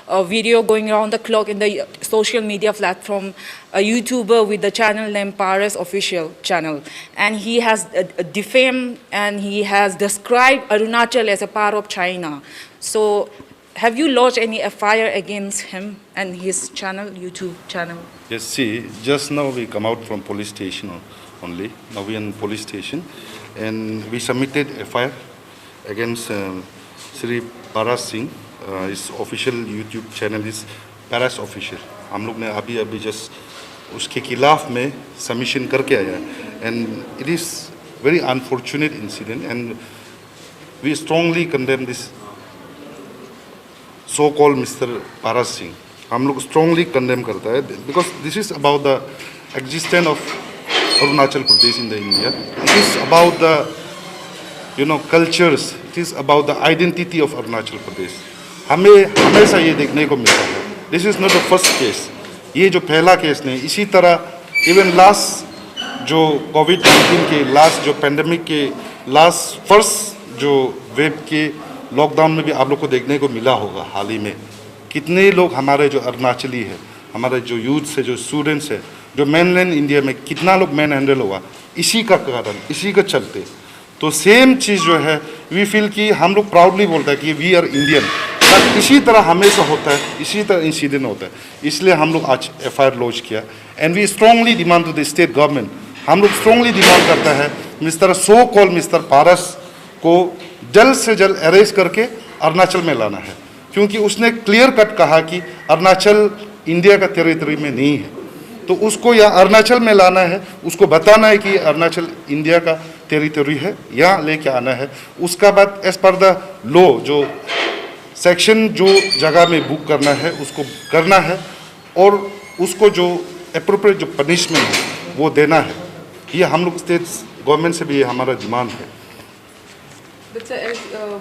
video going around the clock in the social media platform, a YouTuber with the channel named Paras Official Channel. And he has defamed and he has described Arunachal as a part of China. So have you lodged any FIR against him and his channel, YouTube channel? Yes, see, just now we come out from police station only. Now we are in police station and we submitted FIR against Sri Paras Singh. His official YouTube channel is Paras Official. हम लोग ने अभी just उसके खिलाफ में submission करके आया and it is very unfortunate incident and we strongly condemn this so-called Mr. Paras Singh. हम लोग strongly condemn करता है because this is about the existence of Arunachal Pradesh in the India. It is about the cultures. It is about the identity of Arunachal Pradesh. हमें हमेशा ये देखने को मिलता है. This is not the first case. ये जो पहला केस नहीं, इसी तरह even last जो कोविड-19 के लास्ट जो पेंडेमिक के लास्ट फर्स्ट जो वेव के लॉकडाउन में भी आप लोग को देखने को मिला होगा हाल ही में कितने लोग हमारे जो अरुणाचली है, हमारे जो यूथ है, जो स्टूडेंट्स है, जो मेनलैंड इंडिया में कितना लोग मैन हैंडल हुआ इसी का कारण, इसी का चलते. तो सेम चीज़ जो है वी फील कि हम लोग प्राउडली बोलते हैं कि वी आर इंडियन. इसी तरह हमेशा होता है, इसी तरह इंसिडेंट होता है. इसलिए हम लोग आज FIR लॉन्च किया and we strongly demand to the state government. हम लोग स्ट्रांगली डिमांड करता है mister so call mister Paras को जल्द से जल्द अरेस्ट करके अरुणाचल में लाना है, क्योंकि उसने क्लियर कट कहा कि अरुणाचल इंडिया का टेरिटरी में नहीं है. तो उसको यहाँ अरुणाचल में लाना है, उसको बताना है कि अरुणाचल इंडिया का टेरिटरी है, यहाँ लेके आना है. उसका बाद एज पर द लॉ जो सेक्शन जो जगह में बुक करना है उसको करना है और उसको जो एप्रोप्रिएट जो पनिशमेंट है वो देना है. ये हम लोग स्टेट गवर्नमेंट से भी ये हमारा डिमांड है. But sir,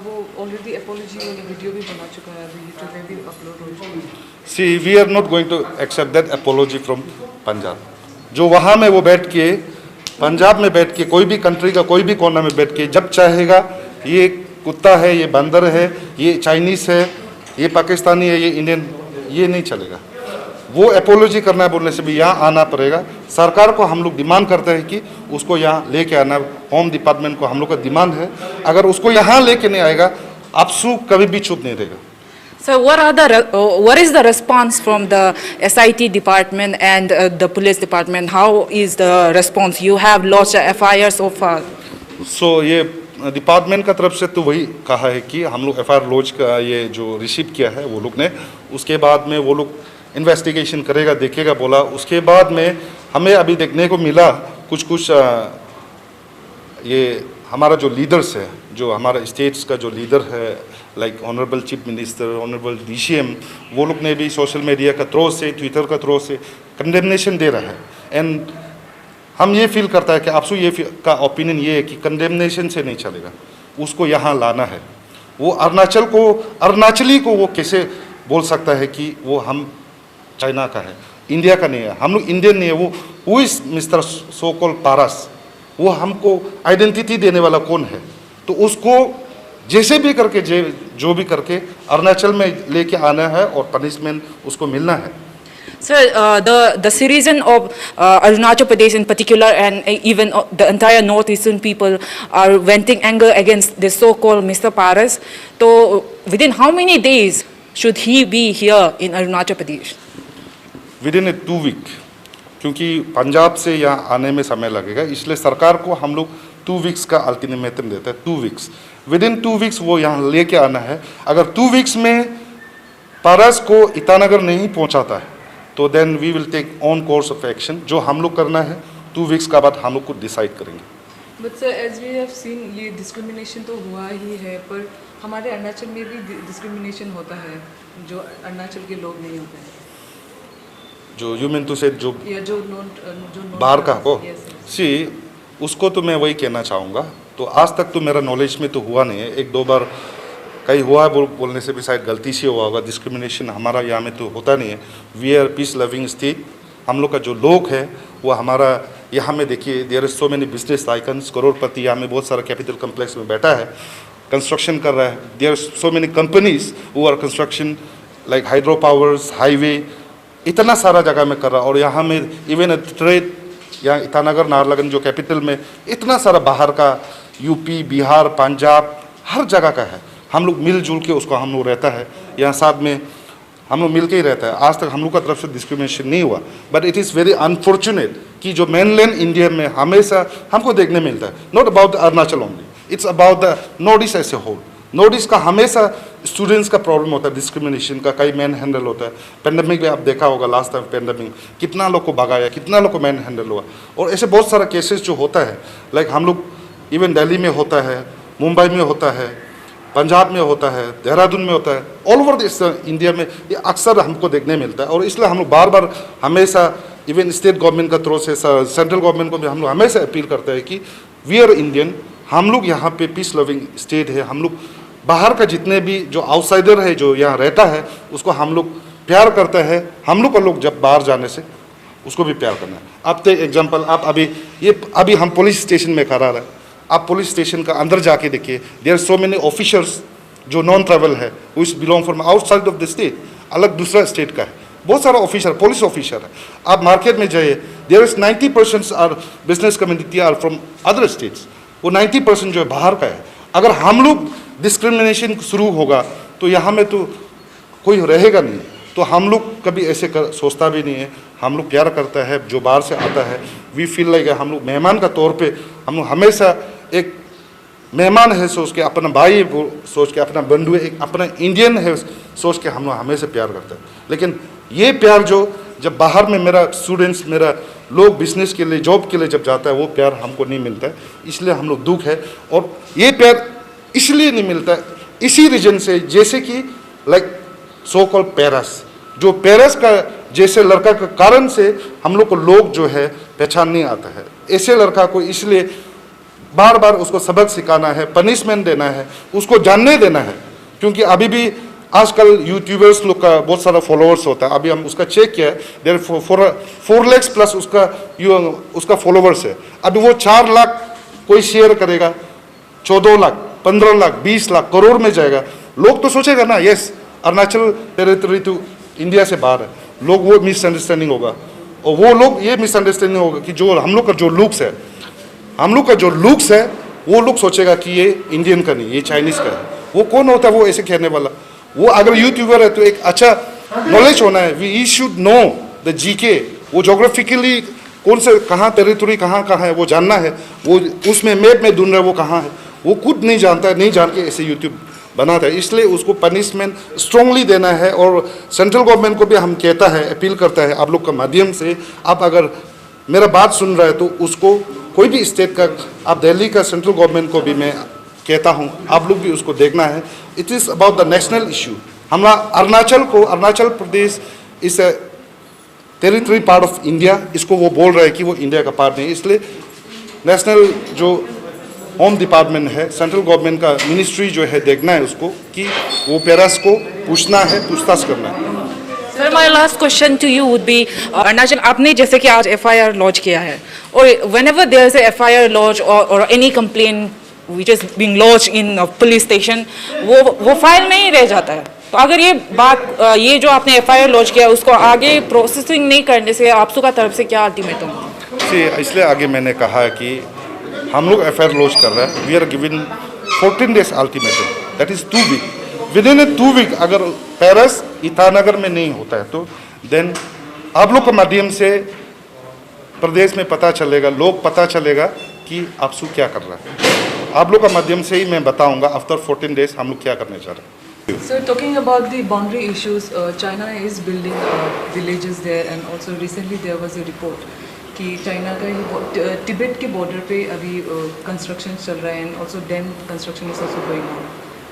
वो already apology वाली वीडियो भी बना चुका है, अभी YouTube में भी अपलोड हो चुकी है. See, we are not going to accept that apology from Punjab. जो वहाँ में वो बैठ के पंजाब में बैठ के कोई भी कंट्री का कोई भी कोना में बैठ के जब चाहेगा ये कुत्ता है, ये बंदर है, ये चाइनीज़ है, ये पाकिस्तानी है, ये इंडियन, ये नहीं चलेगा. वो एपोलॉजी करना है बोलने से भी यहाँ आना पड़ेगा. सरकार को हम लोग डिमांड करते हैं कि उसको यहाँ लेके आना. होम डिपार्टमेंट को हम लोग का डिमांड है, अगर उसको यहाँ लेके नहीं आएगा आपसू कभी भी चुप नहीं रहेगा. So what is the response from the SIT department and the police department? How is the response? You have lodged a FIR so far. So ये डिपार्टमेंट का तरफ से तो वही कहा है कि हम लोग FIR लॉन्च का ये जो रिसीव किया है वो लोग ने, उसके बाद में वो लोग इन्वेस्टिगेशन करेगा, देखेगा बोला. उसके बाद में हमें अभी देखने को मिला कुछ ये हमारा जो लीडर्स है, जो हमारा स्टेट्स का जो लीडर है like honourable chief minister, honourable DCM, वो लोग ने भी सोशल मीडिया का थ्रू से, ट्विटर का थ्रू से कंडेमनेशन दे रहा है. एंड हम ये फील करता है कि आपसे ये का ओपिनियन ये है कि कंडेमनेशन से नहीं चलेगा, उसको यहाँ लाना है. वो अरुणाचली को वो कैसे बोल सकता है कि वो हम चाइना का है, इंडिया का नहीं है, हम लोग इंडियन नहीं है. वो इस मिस्टर सो कॉल्ड पारस, वो हमको आइडेंटिटी देने वाला कौन है? तो उसको जैसे भी करके जो भी करके अरुणाचल में लेके आना है और पनिशमेंट उसको मिलना है. Sir, the citizen of Arunachal Pradesh in particular and even the entire northeastern people are venting anger against this so-called Mr. Paras. So within how many days should he be here in Arunachal Pradesh? Within 2 weeks, क्योंकि पंजाब से यहाँ आने में समय लगेगा, इसलिए सरकार को हम लोग 2 weeks का अल्टीमेटम देते हैं. 2 weeks, विदिन 2 weeks वो यहाँ लेके आना है. अगर 2 weeks में पारस को ईटानगर नहीं पहुँचाता है तो then we will take on course of action. जो हम लोग करना है 2 weeks का बाद हम लोग को डिसाइड करेंगे. But sir as we have seen ये डिस्क्रिमिनेशन तो हुआ ही है, पर हमारे अरुणाचल में भी डिस्क्रिमिनेशन होता है जो अरुणाचल के लोग नहीं होते हैं. जो यू मीन टू से जो बाहर का हो सी, उसको तो मैं वही कहना चाहूँगा. तो आज तक तो मेरा नॉलेज में तो हुआ नहीं है. 1-2 बार कहीं हुआ है बोलने से भी शायद गलती से हुआ होगा. डिस्क्रिमिनेशन हमारा यहाँ में तो होता नहीं है. We are peace loving state. हम लोग का जो लोग है वो हमारा यहाँ में देखिए there is so many business icons. करोड़पति यहाँ में बहुत सारा कैपिटल कम्प्लेक्स में बैठा है, कंस्ट्रक्शन कर रहा है. There are so many companies who are construction like hydro powers, highway, इतना सारा जगह में कर रहा, और यहाँ में इवन ट्रेड, यहाँ ईटानगर नाहरलगुन जो कैपिटल में इतना सारा बाहर का यूपी, बिहार, पंजाब, हर जगह का है। हम लोग मिलजुल के उसको हम लोग रहता है, यहाँ साथ में हम लोग मिल के ही रहता है। आज तक हम लोग का तरफ से डिस्क्रिमिनेशन नहीं हुआ, but it is very unfortunate कि जो मेनलैंड इंडिया में हमेशा हमको देखने मिलता है, not about Arunachal only, it's about the North East as a whole. North East का हमेशा स्टूडेंट्स का प्रॉब्लम होता है, डिस्क्रिमिनेशन का, कई मैन हैंडल होता है। पेंडेमिक में आप देखा होगा, लास्ट टाइम पेंडेमिक कितना लोग को भगाया, कितना लोग को मैन हैंडल हुआ, और ऐसे बहुत सारा केसेस जो होता है। लाइक हम लोग इवन दिल्ली में होता है, मुंबई में होता है, पंजाब में होता है, देहरादून में होता है, ऑल ओवर दिस इंडिया में ये अक्सर हमको देखने मिलता है। और इसलिए हम लोग बार बार हमेशा इवन स्टेट गवर्नमेंट का थ्रू से, सेंट्रल गवर्नमेंट को भी हम लोग हमेशा अपील करते हैं कि वी आर इंडियन, हम लोग यहाँ पे पीस लविंग स्टेट है। हम लोग बाहर का जितने भी जो आउटसाइडर है जो यहाँ रहता है उसको हम लोग प्यार करते हैं। हम लोग को लोग जब बाहर जाने से उसको भी प्यार करना है। आप तो एग्जाम्पल, आप अभी हम पुलिस स्टेशन में खड़ा रहे, आप पुलिस स्टेशन का अंदर जाके देखिए, there are so many officers जो नॉन ट्रैवल है, which belong from outside of the state, अलग दूसरा स्टेट का है, बहुत सारा ऑफिसर, पुलिस ऑफिसर है। आप मार्केट में जाइए, there is 90% are business community are from other states, वो 90% जो है बाहर का है। अगर हम लोग डिस्क्रिमिनेशन शुरू होगा तो यहाँ में तो कोई रहेगा नहीं। तो हम लोग कभी ऐसे सोचता भी नहीं है, हम लोग प्यार करता है जो बाहर से आता है। वी फील लाइक हम लोग मेहमान का तौर पे, हम लोग हमेशा एक मेहमान है सोच के, अपना भाई वो सोच के, अपना बंधु एक अपना इंडियन है सोच के हम लोग हमेशा प्यार करते हैं। लेकिन ये प्यार जो जब बाहर में मेरा स्टूडेंट्स, मेरा लोग बिजनेस के लिए, जॉब के लिए जब जाता है, वो प्यार हमको नहीं मिलता है, इसलिए हम लोग दुख है। और ये प्यार इसलिए नहीं मिलता है इसी रीजन से, जैसे कि लाइक सो कॉल्ड पेरस, जो पेरस का जैसे लड़का के कारण से हम लोग को लोग जो है पहचान नहीं आता है। ऐसे लड़का को इसलिए बार बार उसको सबक सिखाना है, पनिशमेंट देना है, उसको जानने देना है। क्योंकि अभी भी आजकल यूट्यूबर्स लोग का बहुत सारा फॉलोअर्स होता है। अभी हम उसका चेक किया है, देर 4 लाख प्लस उसका फॉलोअर्स है। अभी वो 4 लाख कोई शेयर करेगा, 14 लाख, 15 लाख, 20 लाख, करोड़ में जाएगा। लोग तो सोचेगा ना, यस अरुणाचल टेरिटरी तो इंडिया से बाहर है, लोग वो मिसअंडरस्टैंडिंग होगा। और वो लोग ये मिसअंडरस्टैंडिंग होगा कि जो हम लोग का जो लुक्स है, हम लोग का जो लुक्स है, वो लोग सोचेगा कि ये इंडियन का नहीं, ये चाइनीज़ का है। वो कौन होता है वो ऐसे कहने वाला? वो अगर यूट्यूबर है तो एक अच्छा नॉलेज होना है, we should know the GK, वो जोग्राफिकली कौन से कहाँ टेरिटरी कहाँ है वो जानना है। वो उसमें मैप में ढूंढ रहा है वो कहाँ है, वो खुद नहीं जानता है, नहीं जान के ऐसे यूट्यूब बनाता है। इसलिए उसको पनिशमेंट स्ट्रांगली देना है। और सेंट्रल गवर्नमेंट को भी हम कहता है, अपील करता है आप लोग का माध्यम से, आप अगर मेरा बात सुन रहा है तो उसको कोई भी स्टेट का, आप दिल्ली का सेंट्रल गवर्नमेंट को भी मैं कहता हूँ, आप लोग भी उसको देखना है। It is about the national issue. हमारा अरुणाचल प्रदेश इस टेरिटरी पार्ट ऑफ इंडिया, इसको वो बोल रहा है कि वो इंडिया का पार्ट नहीं। इसलिए नेशनल जो होम डिपार्टमेंट है, सेंट्रल गवर्नमेंट का मिनिस्ट्री जो है, देखना है उसको कि वो पेरस को पूछना है, पूछताछ करना है। Sir, my last question to you would be, Arunachal आपने जैसे कि आज FIR लॉन्च किया है, और whenever there is a FIR launch और any complain which is being lodged in a police station, वो फाइल में ही रह जाता है। तो अगर ये जो आपने FIR लॉन्च किया उसको आगे प्रोसेसिंग नहीं करने से आपसू का तरफ से क्या अल्टीमेटम? इसलिए आगे मैंने कहा कि हम लोग FIR लॉन्च कर रहे हैं, we are given 14 days ultimatum, that is 2 week. Within 2 week अगर पेरस ईटानगर में नहीं होता है तो देन आप लोग के माध्यम से प्रदेश में पता चलेगा, लोग पता चलेगा कि आपसू क्या कर रहा है। आप लोग का माध्यम से ही मैं बताऊंगा आफ्टर 14 days हम लोग क्या करने जा रहे हैं। Sir, talking about the boundary issues, China is building villages there, and also recently there was a report कि चाइना का ही तिब्बत के बॉर्डर पे अभी कंस्ट्रक्शन चल रहा है, and also dam construction is also going on.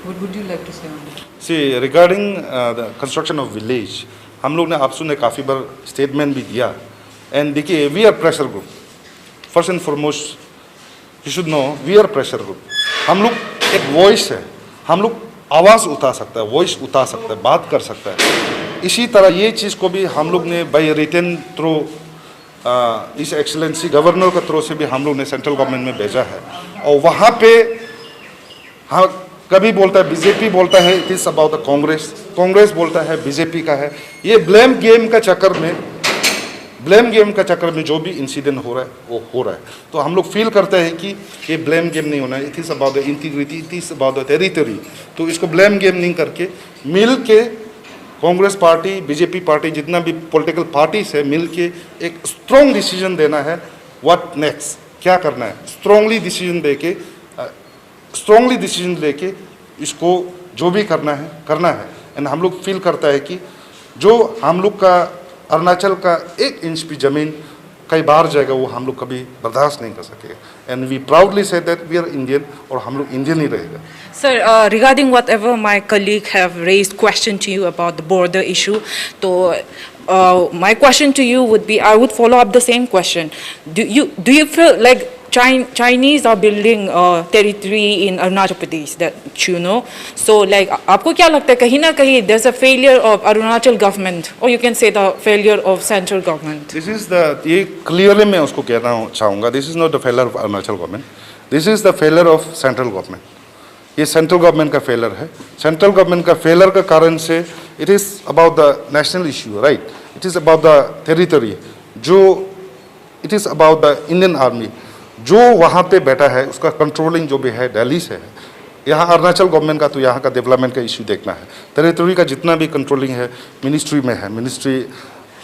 What would you like to say on that? See regarding the construction of village, हम लोग ने आपसू ने काफ़ी बार स्टेटमेंट भी दिया। एंड देखिए, we are pressure group, first and foremost you should know, we are pressure group. हम लोग एक वॉइस है, हम लोग आवाज़ उठा सकता है, वॉइस उठा सकता है, बात कर सकता है। इसी तरह ये चीज़ को भी हम लोग ने बाई रिटन थ्रू इस एक्सीलेंसी गवर्नर के थ्रू से भी हम लोग ने सेंट्रल गवर्नमेंट में भेजा है। और वहाँ पे हाँ, कभी बोलता है बीजेपी बोलता है it is about the Congress, Congress बोलता है बीजेपी का है। ये ब्लेम गेम का चक्कर में जो भी इंसिडेंट हो रहा है वो हो रहा है। तो हम लोग फील करते हैं कि ये ब्लेम गेम नहीं होना है, it is about the integrity, it is about the territory. तो इसको ब्लेम गेम नहीं करके मिल के कांग्रेस पार्टी, बीजेपी पार्टी, जितना भी पॉलिटिकल पार्टीज है, मिल के एक स्ट्रॉन्ग डिसीजन देना है। व्हाट नेक्स्ट, क्या करना है, स्ट्रॉन्गली डिसीजन लेके इसको जो भी करना है। एंड हम लोग फील करता है कि जो हम लोग का अरुणाचल का 1 इंच भी ज़मीन कई बार जाएगा वो हम लोग कभी बर्दाश्त नहीं कर सकेगा। And we proudly say that we are Indian, और हम लोग इंडियन ही रहेगा। Sir, regarding whatever my colleague have raised question to you about the border issue, so my question to you would be, I would follow up the same question. Do you feel like Chinese are building territory in Arunachal Pradesh, that you know? So like, आपको क्या लगता है कहीं ना कहीं there's a failure of Arunachal government, or you can say the failure of central government? This is the, ये clearly मैं उसको कहना चाहूँगा, this is not the failure of Arunachal government, this is the failure of central government. ये central government का failure है। Central government का failure का कारण से it is about the national issue, right, it is about the territory, जो it is about the Indian army जो वहाँ पे बैठा है, उसका कंट्रोलिंग जो भी है दिल्ली से है। यहाँ अरुणाचल गवर्नमेंट का तो यहाँ का डेवलपमेंट का इशू देखना है। टेरिटरी का जितना भी कंट्रोलिंग है मिनिस्ट्री में है,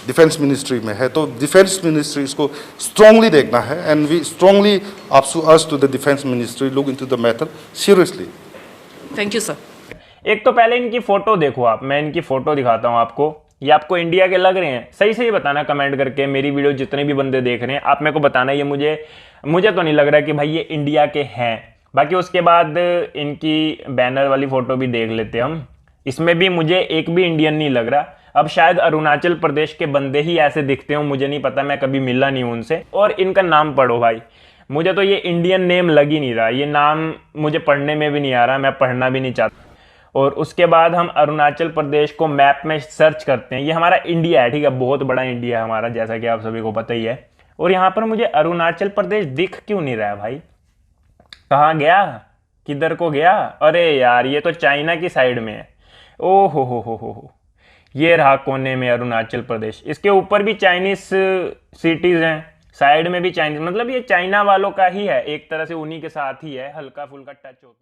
डिफेंस मिनिस्ट्री में है, तो डिफेंस मिनिस्ट्री इसको स्ट्रांगली देखना है। And we strongly ask to the defence ministry look into the matter seriously. Thank you, sir. एक तो पहले इनकी फोटो देखो आप, मैं इनकी फोटो दिखाता हूँ आपको। ये आपको इंडिया के लग रहे हैं? सही सही बताना कमेंट करके। मेरी वीडियो जितने भी बंदे देख रहे हैं आप मेरे को बताना, ये मुझे तो नहीं लग रहा कि भाई ये इंडिया के हैं। बाकी उसके बाद इनकी बैनर वाली फोटो भी देख लेते हम, इसमें भी मुझे एक भी इंडियन नहीं लग रहा। अब शायद अरुणाचल प्रदेश के बंदे ही ऐसे दिखते हो, मुझे नहीं पता, मैं कभी मिला नहीं हूं उनसे। और इनका नाम पढ़ो भाई, मुझे तो ये इंडियन नेम लग ही नहीं रहा, ये नाम मुझे पढ़ने में भी नहीं आ रहा, मैं पढ़ना भी नहीं चाहता। और उसके बाद हम अरुणाचल प्रदेश को मैप में सर्च करते हैं, ये हमारा इंडिया है, ठीक है, बहुत बड़ा इंडिया है हमारा, जैसा कि आप सभी को पता ही है। और यहाँ पर मुझे अरुणाचल प्रदेश दिख क्यों नहीं रहा है भाई? कहाँ गया, किधर को गया? अरे यार ये तो चाइना की साइड में है। ओ हो, ये रहा कोने में अरुणाचल प्रदेश। इसके ऊपर भी चाइनीज सिटीज हैं, साइड में भी चाइनीज, मतलब ये चाइना वालों का ही है एक तरह से, उन्हीं के साथ ही है, हल्का फुल्का टच होता है।